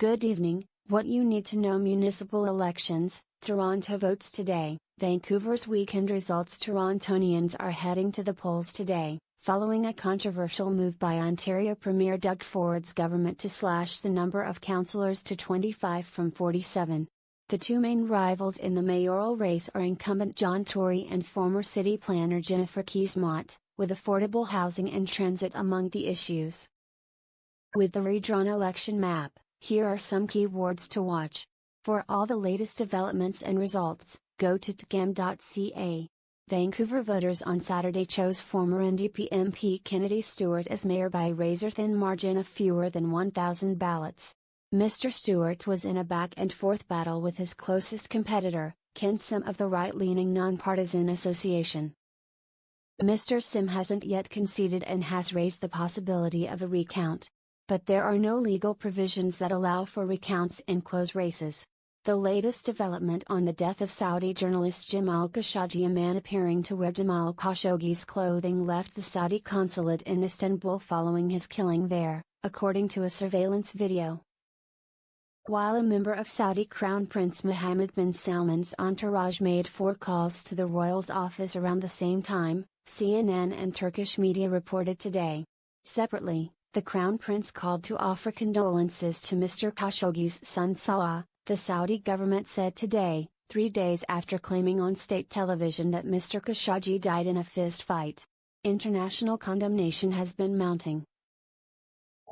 Good evening. What you need to know: municipal elections, Toronto votes today, Vancouver's weekend results. Torontonians are heading to the polls today, following a controversial move by Ontario Premier Doug Ford's government to slash the number of councillors to 25 from 47. The two main rivals in the mayoral race are incumbent John Tory and former city planner Jennifer Keesmaat, with affordable housing and transit among the issues. With the redrawn election map, here are some keywords to watch. For all the latest developments and results, go to tgam.ca. Vancouver voters on Saturday chose former NDP MP Kennedy Stewart as mayor by a razor-thin margin of fewer than 1,000 ballots. Mr. Stewart was in a back-and-forth battle with his closest competitor, Ken Sim of the right-leaning Nonpartisan Association. Mr. Sim hasn't yet conceded and has raised the possibility of a recount. But there are no legal provisions that allow for recounts in close races. The latest development on the death of Saudi journalist Jamal Khashoggi: a man appearing to wear Jamal Khashoggi's clothing left the Saudi consulate in Istanbul following his killing there, according to a surveillance video. While a member of Saudi Crown Prince Mohammed bin Salman's entourage made 4 calls to the royal's office around the same time, CNN and Turkish media reported today. Separately, the Crown Prince called to offer condolences to Mr. Khashoggi's son Salah, the Saudi government said today, 3 days after claiming on state television that Mr. Khashoggi died in a fist fight. International condemnation has been mounting.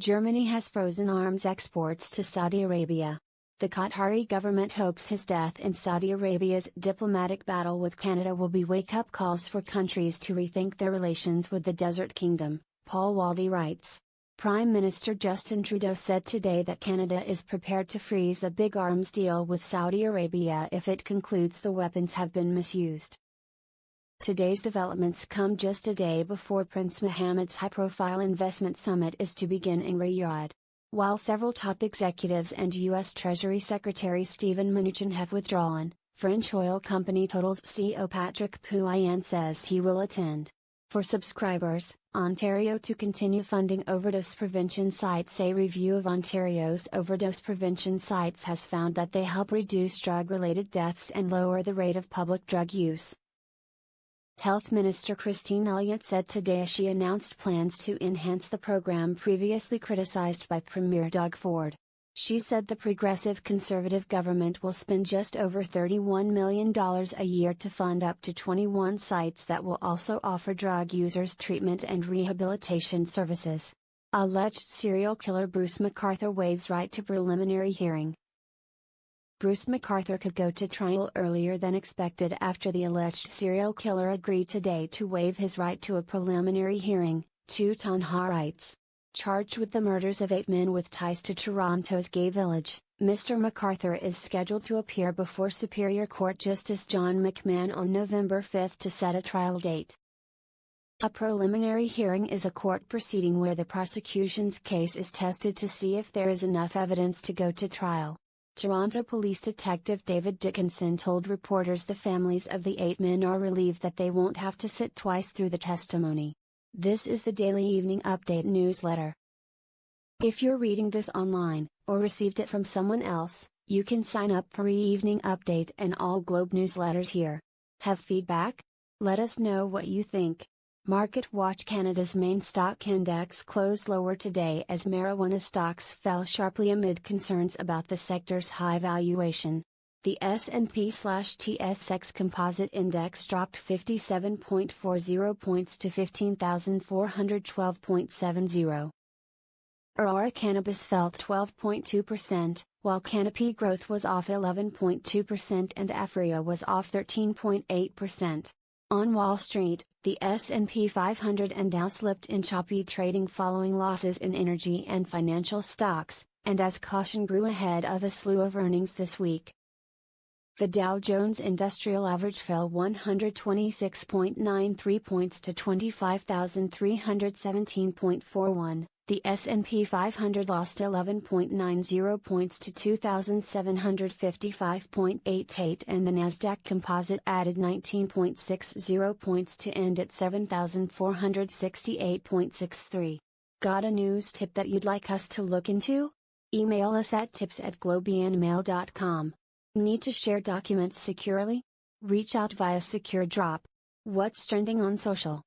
Germany has frozen arms exports to Saudi Arabia. The Qatari government hopes his death in Saudi Arabia's diplomatic battle with Canada will be wake-up calls for countries to rethink their relations with the Desert Kingdom, Paul Waldie writes. Prime Minister Justin Trudeau said today that Canada is prepared to freeze a big arms deal with Saudi Arabia if it concludes the weapons have been misused. Today's developments come just a day before Prince Mohammed's high-profile investment summit is to begin in Riyadh. While several top executives and U.S. Treasury Secretary Steven Mnuchin have withdrawn, French oil company Total's CEO Patrick Pouyanné says he will attend. For subscribers, Ontario to continue funding overdose prevention sites. A review of Ontario's overdose prevention sites has found that they help reduce drug-related deaths and lower the rate of public drug use. Health Minister Christine Elliott said today she announced plans to enhance the program previously criticized by Premier Doug Ford. She said the Progressive Conservative government will spend just over $31 million a year to fund up to 21 sites that will also offer drug users treatment and rehabilitation services. Alleged serial killer Bruce McArthur waives right to preliminary hearing. Bruce McArthur could go to trial earlier than expected after the alleged serial killer agreed today to waive his right to a preliminary hearing, Tutanha writes. Charged with the murders of 8 men with ties to Toronto's gay village, Mr. McArthur is scheduled to appear before Superior Court Justice John McMahon on November 5 to set a trial date. A preliminary hearing is a court proceeding where the prosecution's case is tested to see if there is enough evidence to go to trial. Toronto Police Detective David Dickinson told reporters the families of the 8 men are relieved that they won't have to sit twice through the testimony. This is the Daily Evening Update newsletter. If you're reading this online, or received it from someone else, you can sign up for Evening Update and all Globe newsletters here. Have feedback? Let us know what you think. Market Watch Canada's main stock index closed lower today as marijuana stocks fell sharply amid concerns about the sector's high valuation. The S&P/TSX Composite Index dropped 57.40 points to 15,412.70. Aurora Cannabis fell 12.2%, while Canopy Growth was off 11.2% and Affor was off 13.8%. On Wall Street, the S&P 500 and Dow slipped in choppy trading following losses in energy and financial stocks, and as caution grew ahead of a slew of earnings this week. The Dow Jones Industrial Average fell 126.93 points to 25,317.41, the S&P 500 lost 11.90 points to 2,755.88 and the Nasdaq Composite added 19.60 points to end at 7,468.63. Got a news tip that you'd like us to look into? Email us at tips@globeandmail.com. Need to share documents securely? Reach out via Secure Drop. What's trending on social?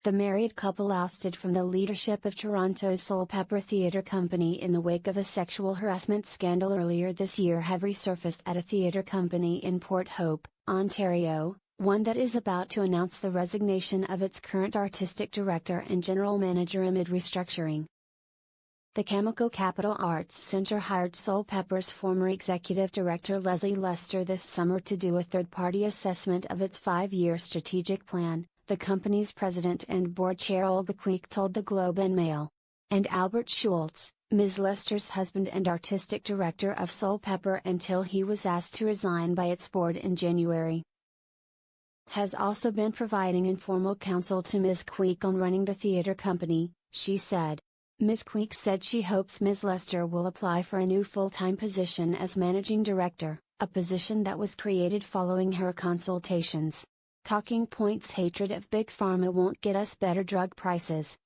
The married couple ousted from the leadership of Toronto's Soulpepper Theatre Company in the wake of a sexual harassment scandal earlier this year have resurfaced at a theatre company in Port Hope, Ontario, one that is about to announce the resignation of its current artistic director and general manager amid restructuring. The Cameco Capital Arts Centre hired Soulpepper's former executive director Leslie Lester this summer to do a third-party assessment of its 5-year strategic plan, the company's president and board chair Olga Queek told the Globe and Mail. And Albert Schultz, Ms. Lester's husband and artistic director of Soulpepper until he was asked to resign by its board in January, has also been providing informal counsel to Ms. Queek on running the theatre company, she said. Ms. Queek said she hopes Ms. Lester will apply for a new full-time position as managing director, a position that was created following her consultations. Talking Point's hatred of Big Pharma won't get us better drug prices.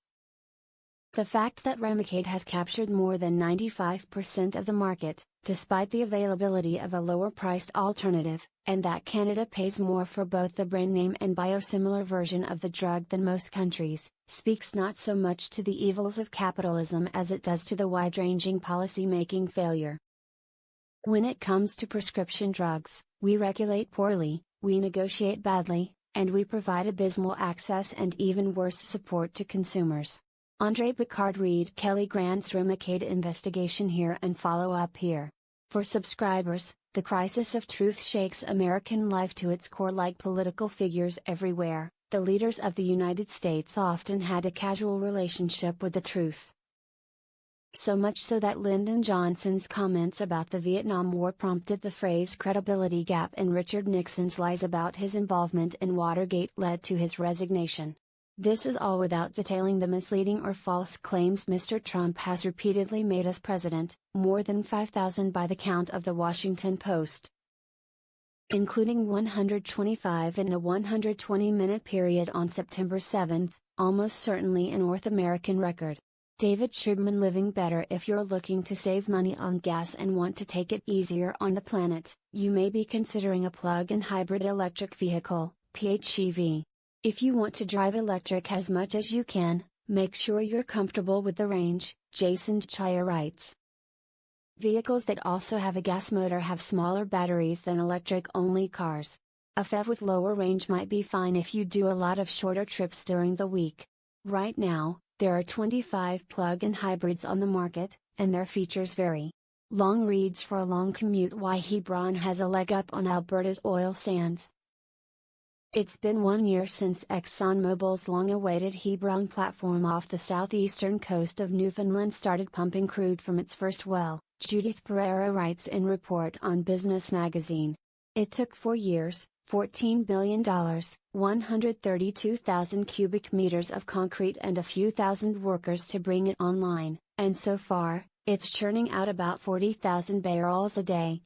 The fact that Remicade has captured more than 95% of the market, despite the availability of a lower-priced alternative, and that Canada pays more for both the brand name and biosimilar version of the drug than most countries, speaks not so much to the evils of capitalism as it does to the wide-ranging policy-making failure. When it comes to prescription drugs, we regulate poorly, we negotiate badly, and we provide abysmal access and even worse support to consumers. Andre Picard read Kelly Grant's Remicade investigation here and follow up here. For subscribers, the crisis of truth shakes American life to its core like political figures everywhere. The leaders of the United States often had a casual relationship with the truth. So much so that Lyndon Johnson's comments about the Vietnam War prompted the phrase credibility gap, and Richard Nixon's lies about his involvement in Watergate led to his resignation. This is all without detailing the misleading or false claims Mr. Trump has repeatedly made as president, more than 5,000 by the count of the Washington Post, including 125 in a 120-minute period on September 7, almost certainly a North American record. David Shribman living better. If you're looking to save money on gas and want to take it easier on the planet, you may be considering a plug-in hybrid electric vehicle, PHEV. If you want to drive electric as much as you can, make sure you're comfortable with the range, Jason Chaya writes. Vehicles that also have a gas motor have smaller batteries than electric-only cars. A PHEV with lower range might be fine if you do a lot of shorter trips during the week. Right now, there are 25 plug-in hybrids on the market, and their features vary. Long reads for a long commute. Why Hebron has a leg up on Alberta's oil sands. It's been 1 year since ExxonMobil's long-awaited Hebron platform off the southeastern coast of Newfoundland started pumping crude from its first well, Judith Pereira writes in Report on Business magazine. It took 4 years, $14 billion, 132,000 cubic meters of concrete and a few thousand workers to bring it online, and so far, it's churning out about 40,000 barrels a day.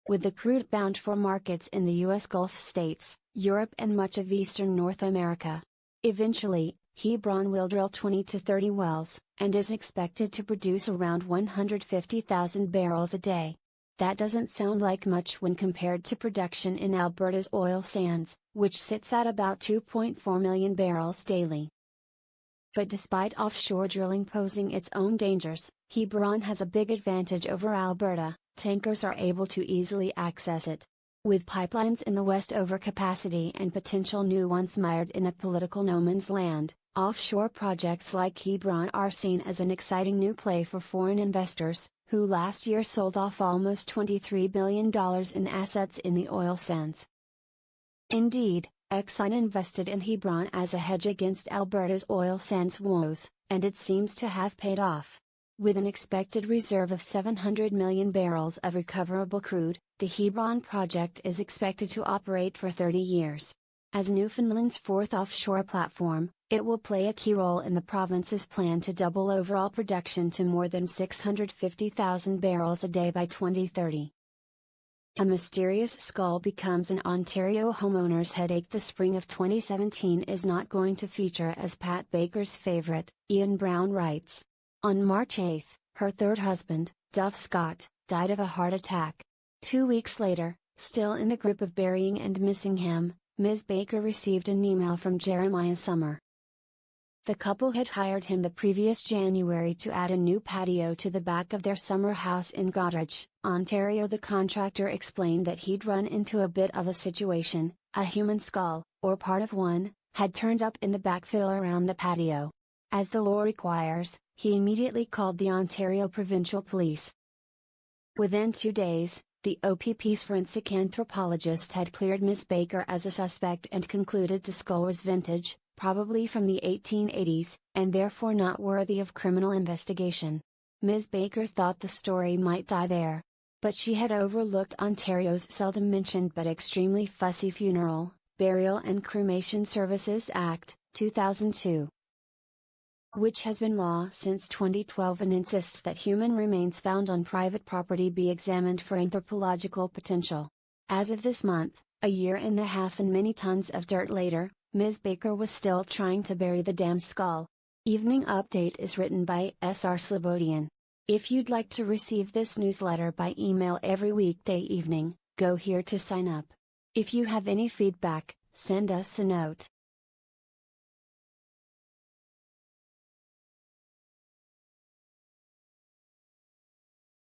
With the crude bound for markets in the U.S. Gulf states, Europe and much of eastern North America. Eventually, Hebron will drill 20 to 30 wells, and is expected to produce around 150,000 barrels a day. That doesn't sound like much when compared to production in Alberta's oil sands, which sits at about 2.4 million barrels daily. But despite offshore drilling posing its own dangers, Hebron has a big advantage over Alberta. Tankers are able to easily access it. With pipelines in the west overcapacity and potential new ones mired in a political no man's land, offshore projects like Hebron are seen as an exciting new play for foreign investors, who last year sold off almost $23 billion in assets in the oil sands. Indeed, Exxon invested in Hebron as a hedge against Alberta's oil sands woes, and it seems to have paid off. With an expected reserve of 700 million barrels of recoverable crude, the Hebron project is expected to operate for 30 years. As Newfoundland's fourth offshore platform, it will play a key role in the province's plan to double overall production to more than 650,000 barrels a day by 2030. A mysterious skull becomes an Ontario homeowner's headache. The spring of 2017 is not going to feature as Pat Baker's favorite, Ian Brown writes. On March 8, Her third husband, Duff Scott, died of a heart attack. 2 weeks later, still in the grip of burying and missing him, Ms. Baker received an email from Jeremiah Summer. The couple had hired him the previous January to add a new patio to the back of their summer house in Goderich, Ontario. The contractor explained that he'd run into a bit of a situation. A human skull, or part of one, had turned up in the backfill around the patio. As the law requires, he immediately called the Ontario Provincial Police. Within 2 days, the OPP's forensic anthropologist had cleared Ms. Baker as a suspect and concluded the skull was vintage, probably from the 1880s, and therefore not worthy of criminal investigation. Ms. Baker thought the story might die there. But she had overlooked Ontario's seldom mentioned but extremely fussy Funeral, Burial and Cremation Services Act, 2002. Which has been law since 2012 and insists that human remains found on private property be examined for anthropological potential. As of this month, a year and a half and many tons of dirt later, Ms. Baker was still trying to bury the damn skull. Evening Update is written by S.R. Slobodian. If you'd like to receive this newsletter by email every weekday evening, go here to sign up. If you have any feedback, send us a note.